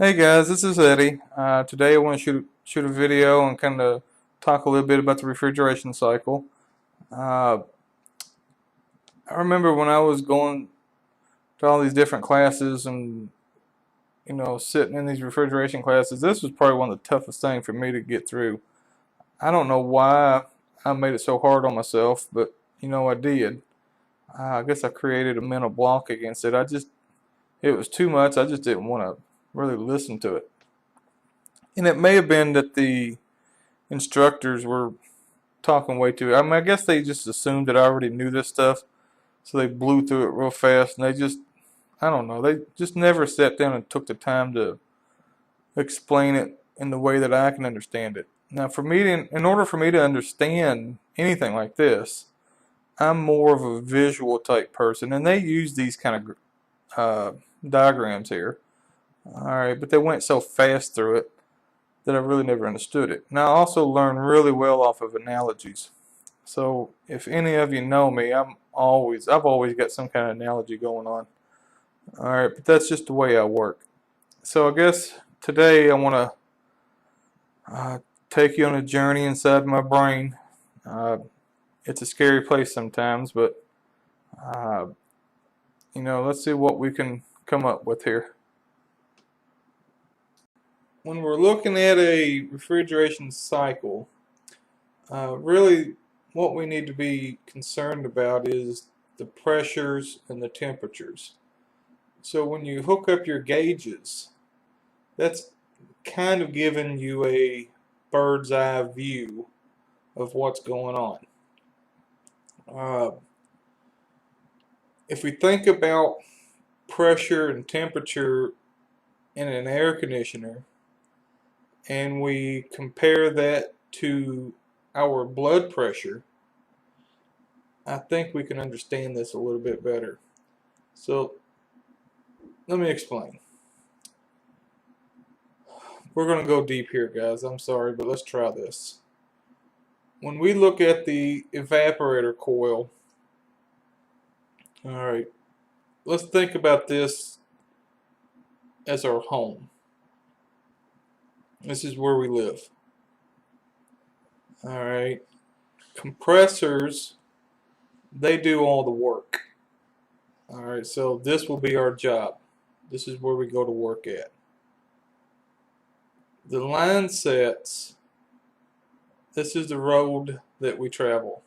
Hey guys, this is Eddie. Today I want to shoot a video and kind of talk a little bit about the refrigeration cycle. Uh, I remember when I was going to all these different classes and sitting in these refrigeration classes, this was probably one of the toughest things for me to get through. I don't know why I made it so hard on myself, but I did. I guess I created a mental block against it. It was too much. I just didn't want to really listen to it. And it may have been that the instructors were talking way too. I mean, I guess they just assumed that I already knew this stuff, so they blew through it real fast, and I don't know, they just never sat down and took the time to explain it in the way that I can understand it. Now, in order for me to understand anything like this, I'm more of a visual type person, and they use these kind of diagrams here. All right, but they went so fast through it that I really never understood it. Now, I also learn really well off of analogies. So if any of you know me, I've always got some kind of analogy going on. All right, but that's just the way I work. So I guess today I want to take you on a journey inside my brain. Uh, it's a scary place sometimes, but uh, let's see what we can come up with here. When we're looking at a refrigeration cycle, really what we need to be concerned about is the pressures and the temperatures. So when you hook up your gauges, that's kind of giving you a bird's eye view of what's going on. Uh, if we think about pressure and temperature in an air conditioner and we compare that to our blood pressure, I think we can understand this a little bit better. So let me explain. We're going to go deep here, guys. I'm sorry, but let's try this. When we look at the evaporator coil, all right, let's think about this as our home. This is where we live. All right, compressors, they do all the work. All right, so this will be our job. This is where we go to work at. The line sets, this is the road that we travel.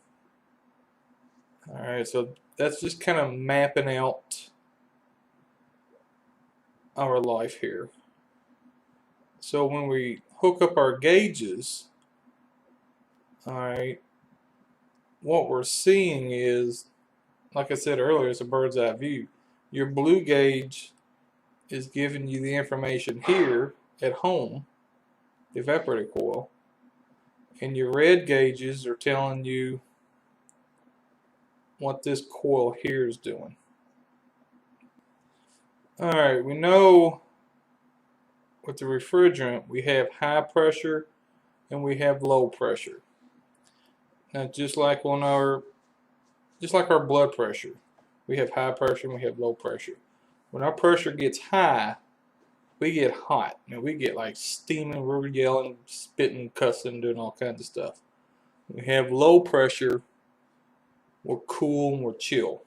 All right, so that's just kind of mapping out our life here. So when we hook up our gauges, all right, what we're seeing is, like I said earlier, it's a bird's eye view. Your blue gauge is giving you the information here at home, the evaporator coil, and your red gauges are telling you what this coil here is doing. Alright, we know with the refrigerant we have high pressure and we have low pressure. Now just like our blood pressure, we have high pressure and we have low pressure. When our pressure gets high, we get hot. We get like steaming, we're yelling, spitting, cussing, doing all kinds of stuff. When we have low pressure, we're cool and we're chill.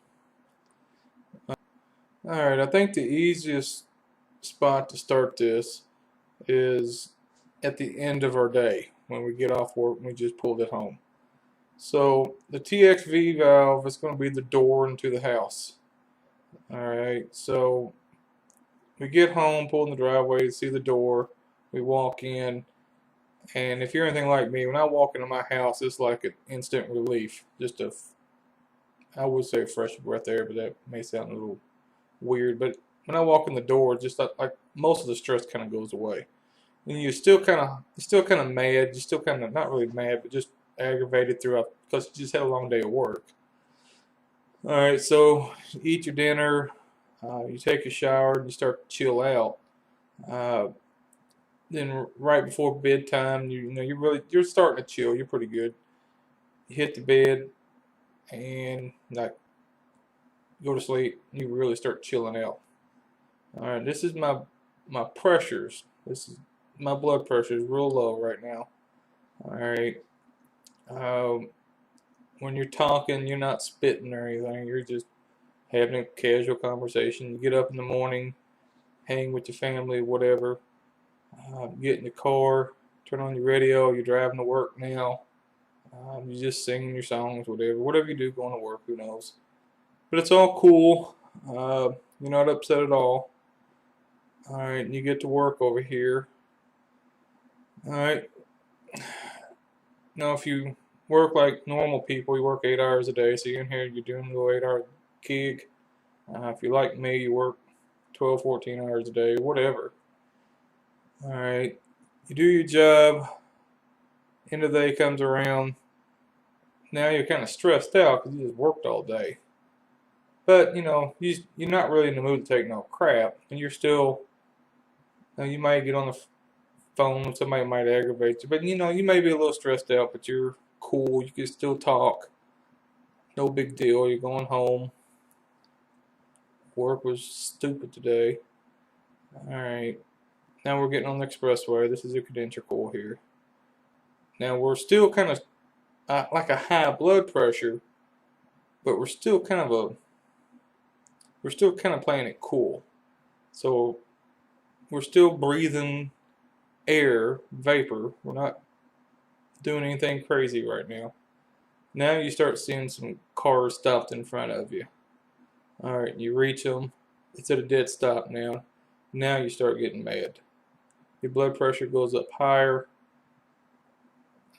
Alright, I think the easiest spot to start this is at the end of our day when we get off work and we just pulled it home. So the TXV valve is going to be the door into the house. Alright, so we get home, pull in the driveway, see the door, we walk in, and if you're anything like me, when I walk into my house, it's like an instant relief. I would say a fresh breath of air, but that may sound a little weird. But when I walk in the door, just like most of the stress kind of goes away. And you're still kind of mad. You're still kind of not really mad, but just aggravated throughout because you just had a long day of work. All right, so you eat your dinner, you take a shower, and you start to chill out. Then right before bedtime, you're starting to chill. You're pretty good. You hit the bed and like go to sleep. You really start chilling out. All right, this is my my pressures. This is my blood pressure is real low right now. All right. Um, when you're talking, you're not spitting or anything. You're just having a casual conversation. You get up in the morning, hang with your family, whatever. Get in the car, turn on your radio. You're driving to work now. You're just singing your songs, whatever you do going to work. Who knows? But it's all cool. You're not upset at all. All right, and you get to work over here. All right. Now, if you work like normal people, you work 8 hours a day. So you're in here, you're doing a little 8 hour gig. If you're like me, you work 12, 14 hours a day, whatever. All right. You do your job. End of the day comes around. Now you're kind of stressed out because you just worked all day. But you're not really in the mood to take no crap, and you're still. You might get on the phone, somebody might aggravate you, but you may be a little stressed out, but you're cool. You can still talk. No big deal. You're going home. Work was stupid today. All right. Now we're getting on the expressway. This is a condenser coil here. Now we're still kind of like a high blood pressure, but we're still kind of playing it cool. So we're still breathing air, vapor. We're not doing anything crazy right now. Now you start seeing some cars stopped in front of you. All right, you reach them. It's at a dead stop now. Now you start getting mad. Your blood pressure goes up higher.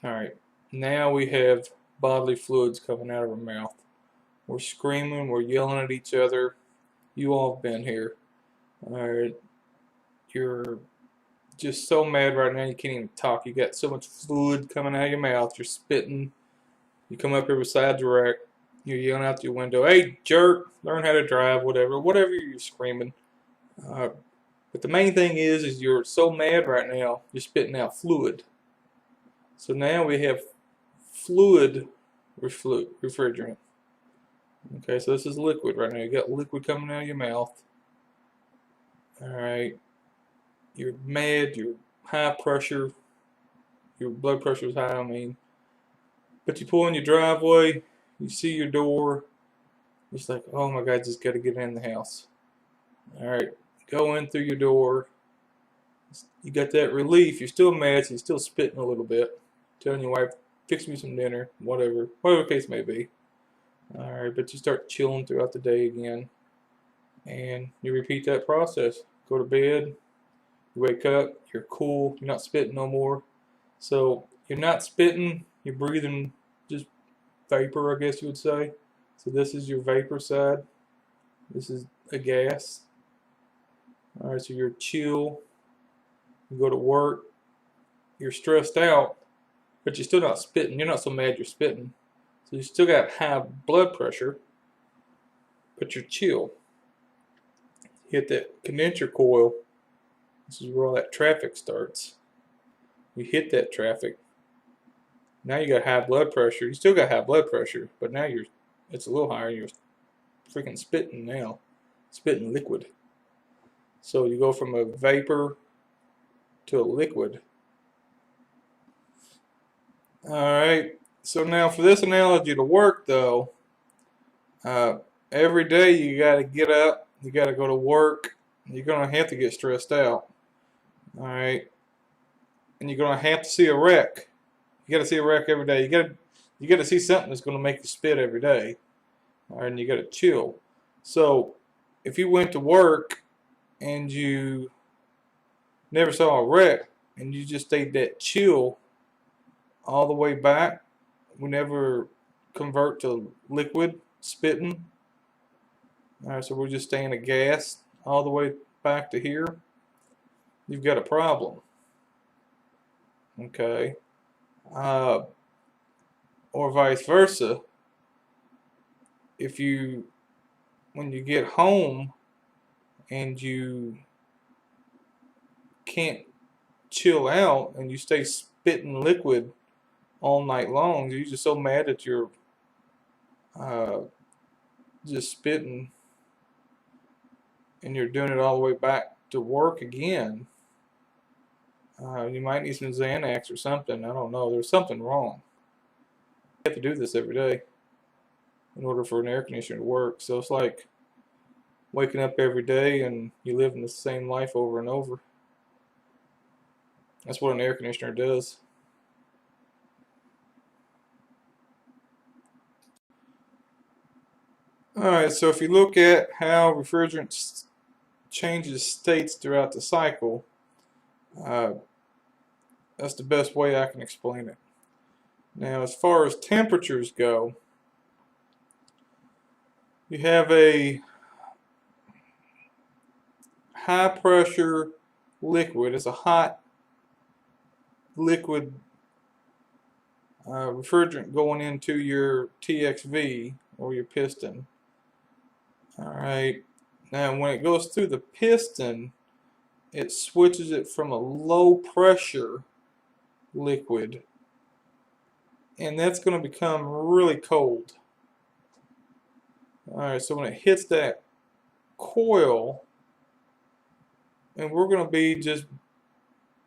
All right, now we have bodily fluids coming out of our mouth. We're screaming, we're yelling at each other. You all have been here. All right, you're just so mad right now you can't even talk. You got so much fluid coming out of your mouth. You're spitting. You come up here beside the wreck. You're yelling out your window, "Hey, jerk! Learn how to drive." Whatever you're screaming. But the main thing is you're so mad right now. You're spitting out fluid. So now we have fluid refrigerant. Okay, so this is liquid right now. You got liquid coming out of your mouth. All right, you're mad. You're high pressure. Your blood pressure is high. But you pull in your driveway. You see your door. It's like, oh my God, just got to get in the house. All right, go in through your door. You got that relief. You're still mad, so you're still spitting a little bit. Telling your wife, fix me some dinner, whatever the case may be. All right, but you start chilling throughout the day again, and you repeat that process. Go to bed, you wake up, you're cool, you're not spitting no more. So you're not spitting, you're breathing just vapor, I guess you would say. So this is your vapor side. This is a gas. All right, so you're chill. You go to work. You're stressed out, but you're still not spitting. You're not so mad you're spitting. So you still got high blood pressure, but you're chill. You hit that condenser coil. This is where all that traffic starts. You hit that traffic. Now you got high blood pressure. You still got high blood pressure, but now it's a little higher. You're freaking spitting now. Spitting liquid. So you go from a vapor to a liquid. Alright, so now for this analogy to work though, every day you gotta get up, you gotta go to work, you're gonna have to get stressed out. Alright, and you're gonna have to see a wreck. You gotta see a wreck every day. You gotta see something that's gonna make you spit every day. Alright, and you gotta chill. So if you went to work and you never saw a wreck and you just stayed that chill all the way back, we never convert to liquid spitting. Alright, so we're just staying a gas all the way back to here. You've got a problem. Okay. Or vice versa. When you get home and you can't chill out and you stay spitting liquid all night long, you're just so mad that you're just spitting and you're doing it all the way back to work again, you might need some Xanax or something. I don't know. There's something wrong. You have to do this every day in order for an air conditioner to work. So it's like waking up every day and you live in the same life over and over. That's what an air conditioner does. Alright, so if you look at how refrigerant changes states throughout the cycle, that's the best way I can explain it. Now, as far as temperatures go, you have a high pressure liquid. It's a hot liquid refrigerant going into your TXV or your piston. Alright, now when it goes through the piston, it switches it from a low pressure liquid, and that's going to become really cold. Alright, so when it hits that coil, and we're going to be just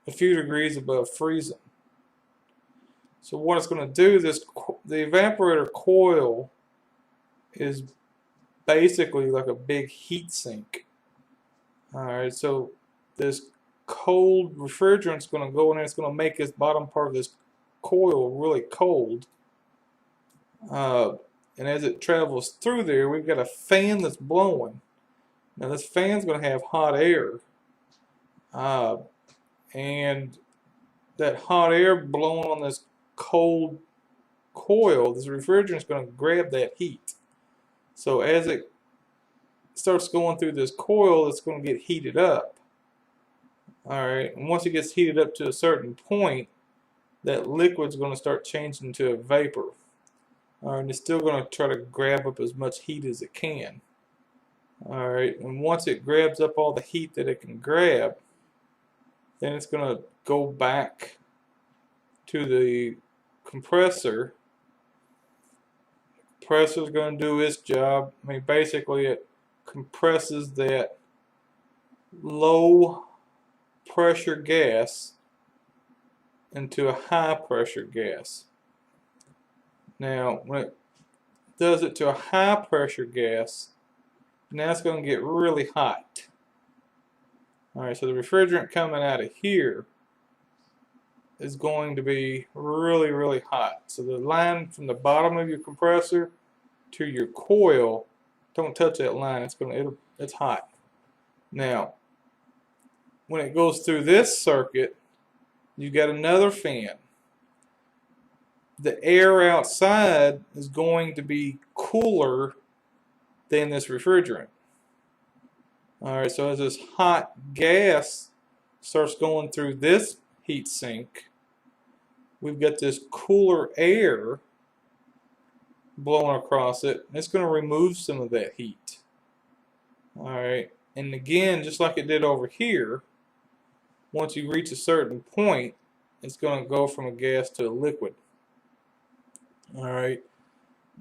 a few degrees above freezing. So what it's going to do, the evaporator coil is basically like a big heat sink. Alright, so this cold refrigerant is going to go in there. It's going to make this bottom part of this coil really cold. And as it travels through there, we've got a fan that's blowing. Now this fan's going to have hot air. And that hot air blowing on this cold coil, this refrigerant is going to grab that heat. So as it starts going through this coil, it's going to get heated up. Alright, and once it gets heated up to a certain point, that liquid's going to start changing to a vapor. Alright, and it's still going to try to grab up as much heat as it can. Alright, and once it grabs up all the heat that it can grab, then it's going to go back to the compressor. The compressor is going to do its job. I mean, basically it compresses that low pressure gas into a high pressure gas. Now, when it does it to a high pressure gas, now it's going to get really hot. Alright, so the refrigerant coming out of here is going to be really, really hot. So the line from the bottom of your compressor to your coil, don't touch that line. It's hot. Now, when it goes through this circuit, you've got another fan. The air outside is going to be cooler than this refrigerant. Alright, so as this hot gas starts going through this heat sink, we've got this cooler air blowing across it, and it's going to remove some of that heat. Alright, and again, just like it did over here, once you reach a certain point, it's going to go from a gas to a liquid. Alright,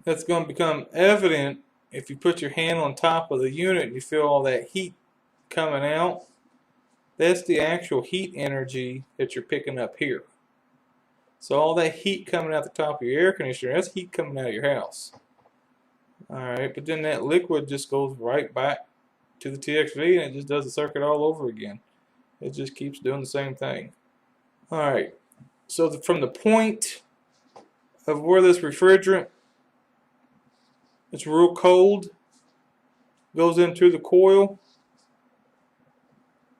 that's going to become evident if you put your hand on top of the unit and you feel all that heat coming out. That's the actual heat energy that you're picking up here. So all that heat coming out the top of your air conditioner, that's heat coming out of your house. Alright, but then that liquid just goes right back to the TXV and it just does the circuit all over again. It just keeps doing the same thing. Alright, so from the point of where this refrigerant, it's real cold, goes in through the coil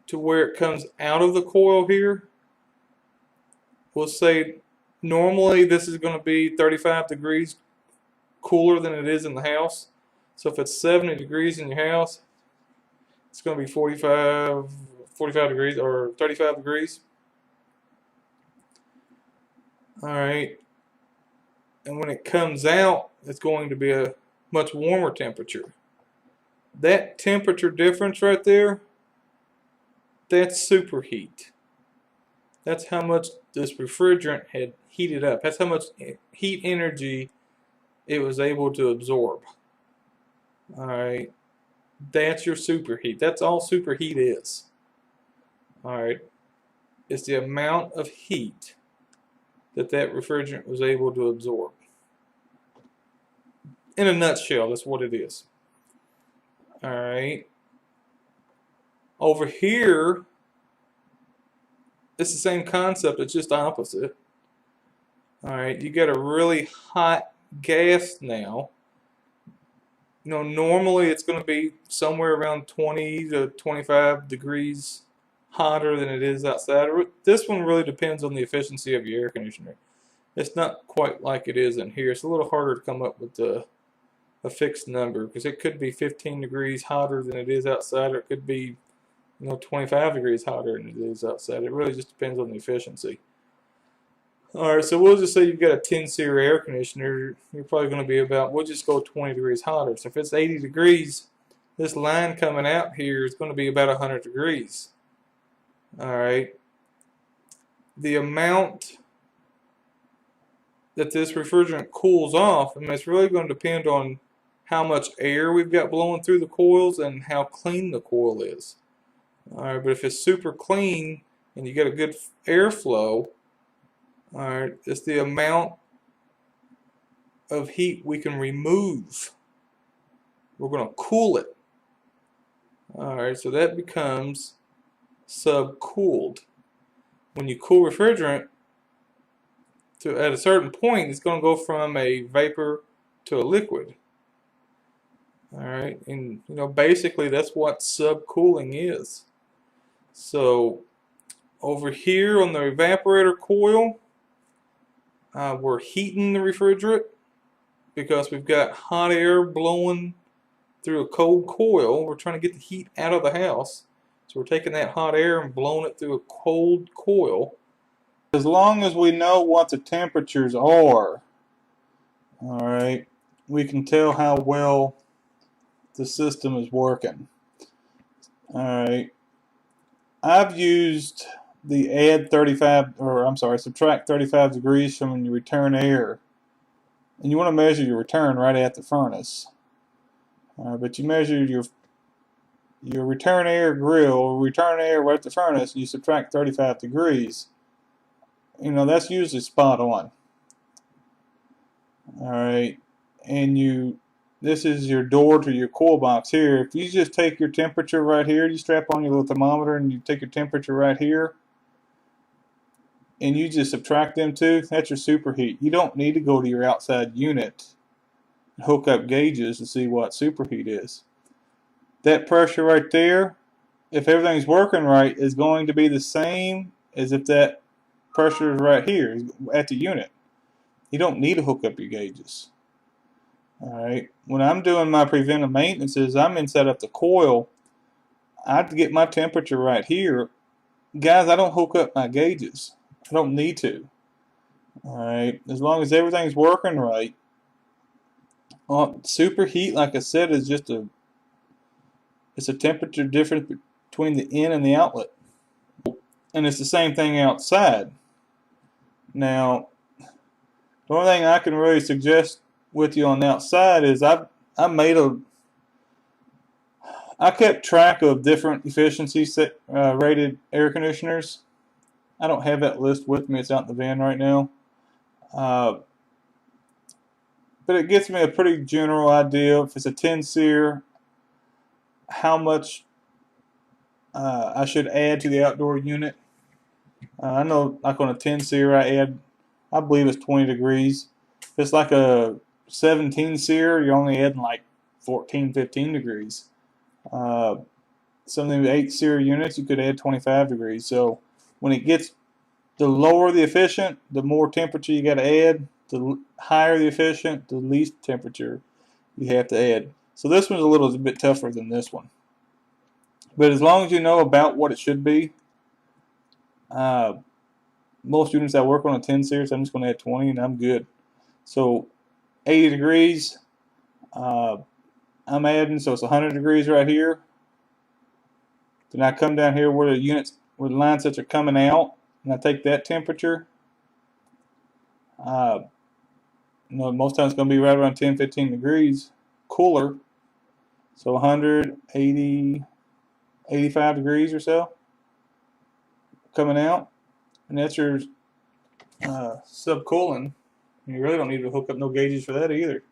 to where it comes out of the coil here, we'll say normally this is going to be 35 degrees cooler than it is in the house. So if it's 70 degrees in your house, it's going to be 45 degrees or 35 degrees. Alright, and when it comes out, it's going to be a much warmer temperature. That temperature difference right there, that's superheat. That's how much this refrigerant had heated up. That's how much heat energy it was able to absorb. Alright, that's your superheat. That's all superheat is. Alright, it's the amount of heat that refrigerant was able to absorb. In a nutshell, that's what it is. Alright, over here, it's the same concept, it's just opposite. Alright, you got a really hot gas now. You know, normally it's going to be somewhere around 20 to 25 degrees hotter than it is outside. This one really depends on the efficiency of your air conditioner. It's not quite like it is in here. It's a little harder to come up with a fixed number because it could be 15 degrees hotter than it is outside, or it could be 25 degrees hotter than it is outside. It really just depends on the efficiency. Alright, so we'll just say you've got a 10 SEER air conditioner. You're probably going to be about, we'll just go 20 degrees hotter. So if it's 80 degrees, this line coming out here is going to be about 100 degrees. Alright, the amount that this refrigerant cools off, I mean, it's really going to depend on how much air we've got blowing through the coils and how clean the coil is. Alright, but if it's super clean and you got a good airflow, alright, it's the amount of heat we can remove. We're going to cool it. Alright, so that becomes subcooled. When you cool refrigerant, at a certain point, it's going to go from a vapor to a liquid. Alright, and basically that's what subcooling is. So over here on the evaporator coil, we're heating the refrigerant because we've got hot air blowing through a cold coil. We're trying to get the heat out of the house. So we're taking that hot air and blowing it through a cold coil. As long as we know what the temperatures are, alright, we can tell how well the system is working. Alright, I've used the subtract 35 degrees from your return air. And you want to measure your return right at the furnace. But you measure your return air grill, return air right at the furnace, and you subtract 35 degrees. That's usually spot on. Alright, and this is your door to your coil box here. If you just take your temperature right here, you strap on your little thermometer and you take your temperature right here, and you just subtract them two, that's your superheat. You don't need to go to your outside unit and hook up gauges to see what superheat is. That pressure right there, if everything's working right, is going to be the same as if that pressure is right here at the unit. You don't need to hook up your gauges. Alright, when I'm doing my preventive maintenances, I'm inside of the coil. I have to get my temperature right here. Guys, I don't hook up my gauges. I don't need to. Alright, as long as everything's working right. Superheat, like I said, is just it's a temperature difference between the in and the outlet. And it's the same thing outside. Now, the only thing I can really suggest with you on the outside is I kept track of different efficiency rated air conditioners. I don't have that list with me. It's out in the van right now. But it gives me a pretty general idea. If it's a 10 SEER, how much I should add to the outdoor unit. I know, like on a 10 SEER, I believe it's 20 degrees. If it's like a 17 SEER, you're only adding like 14, 15 degrees. Some of the 8 SEER units, you could add 25 degrees. So when it gets, the lower the efficient, the more temperature you got to add. The higher the efficient, the least temperature you have to add. So this one's a little bit tougher than this one. But as long as you know about what it should be, most units that work on a 10 SEER, I'm just going to add 20 and I'm good. So 80 degrees, I'm adding, so it's 100 degrees right here. Then I come down here where the line sets are coming out, and I take that temperature. Most times it's going to be right around 10, 15 degrees cooler. So 100, 80, 85 degrees or so. coming out, and that's your subcooling. You really don't need to hook up no gauges for that either.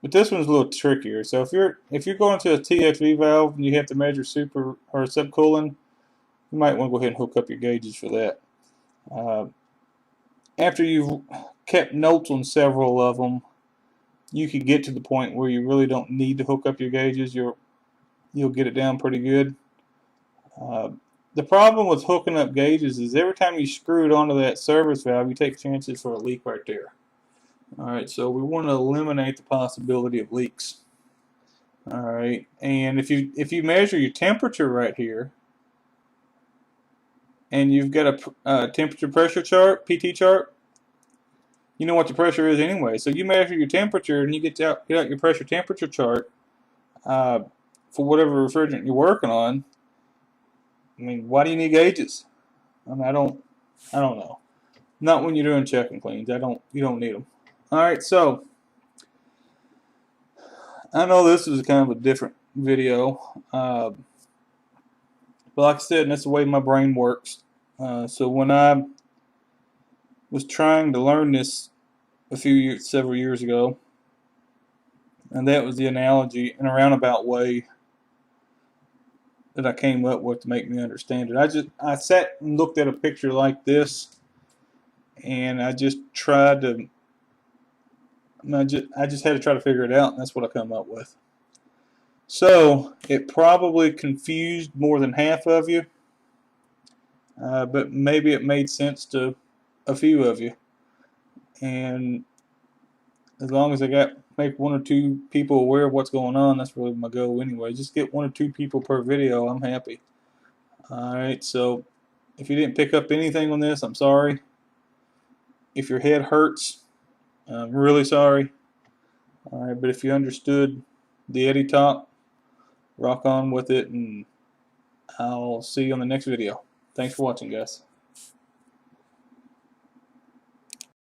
But this one's a little trickier. So if you're going to a TXV valve and you have to measure super or subcooling, you might want to go ahead and hook up your gauges for that. After you've kept notes on several of them, you could get to the point where you really don't need to hook up your gauges. You'll get it down pretty good. The problem with hooking up gauges is every time you screw it onto that service valve, you take chances for a leak right there. Alright, so we want to eliminate the possibility of leaks. Alright, and if you measure your temperature right here, and you've got a temperature pressure chart, PT chart, you know what the pressure is anyway. So you measure your temperature and you get out your pressure temperature chart for whatever refrigerant you're working on. I mean, why do you need gauges? I mean, I don't know. Not when you're doing check and cleans. You don't need them. All right, so I know this is kind of a different video, but like I said, that's the way my brain works. So when I was trying to learn this several years ago, and that was the analogy in a roundabout way that I came up with to make me understand it. I sat and looked at a picture like this, and I just tried to. I just had to try to figure it out, and that's what I come up with. So it probably confused more than half of you, but maybe it made sense to a few of you. And as long as I make one or two people aware of what's going on, that's really my goal anyway. Just get one or two people per video, I'm happy. Alright, so if you didn't pick up anything on this, I'm sorry. If your head hurts, I'm really sorry. Alright, but if you understood the Eddy talk, rock on with it, and I'll see you on the next video. Thanks for watching, guys.